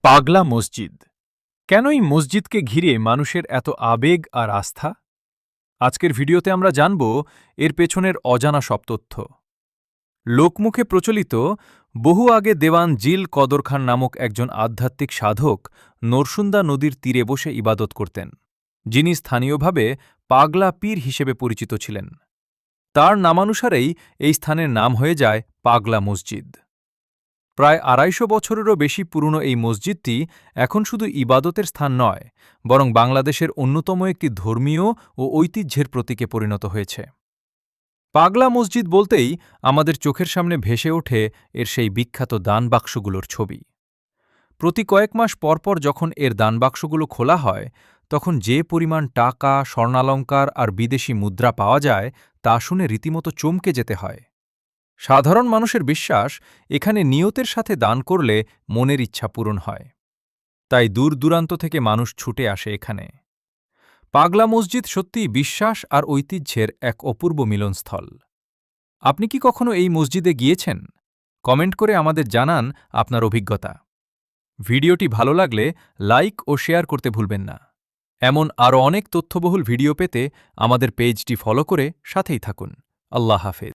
পাগলা মসজিদ কেন এই মসজিদকে ঘিরে মানুষের এত আবেগ আর আস্থা? আজকের ভিডিওতে আমরা জানব এর পেছনের অজানা সব তথ্য। লোকমুখে প্রচলিত বহু আগে দেওয়ান জিল কদর খান নামক একজন আধ্যাত্মিক সাধক নরসুন্দা নদীর তীরে বসে ইবাদত করতেন, যিনি স্থানীয়ভাবে পাগলা পীর হিসেবে পরিচিত ছিলেন। তার নামানুসারেই এই স্থানের নাম হয়ে যায় পাগলা মসজিদ। প্রায় ২৫০ বছরেরও বেশি পুরনো এই মসজিদটি এখন শুধু ইবাদতের স্থান নয়, বরং বাংলাদেশের অন্যতম একটি ধর্মীয় ও ঐতিহ্যের প্রতীকে পরিণত হয়েছে। পাগলা মসজিদ বলতেই আমাদের চোখের সামনে ভেসে ওঠে এর সেই বিখ্যাত দানবাক্সগুলোর ছবি। প্রতি কয়েক মাস পরপর যখন এর দানবাক্সগুলো খোলা হয়, তখন যে পরিমাণ টাকা, স্বর্ণালঙ্কার আর বিদেশি মুদ্রা পাওয়া যায় তা শুনে রীতিমতো চমকে যেতে হয়। সাধারণ মানুষের বিশ্বাস, এখানে নিয়তের সাথে দান করলে মনের ইচ্ছা পূরণ হয়। তাই দূর দূরান্ত থেকে মানুষ ছুটে আসে এখানে। পাগলা মসজিদ সত্যিই বিশ্বাস আর ঐতিহ্যের এক অপূর্ব মিলনস্থল। আপনি কি কখনো এই মসজিদে গিয়েছেন? কমেন্ট করে আমাদের জানান আপনার অভিজ্ঞতা। ভিডিওটি ভালো লাগলে লাইক ও শেয়ার করতে ভুলবেন না। এমন আরও অনেক তথ্যবহুল ভিডিও পেতে আমাদের পেজটি ফলো করে সাথেই থাকুন। আল্লাহ হাফেজ।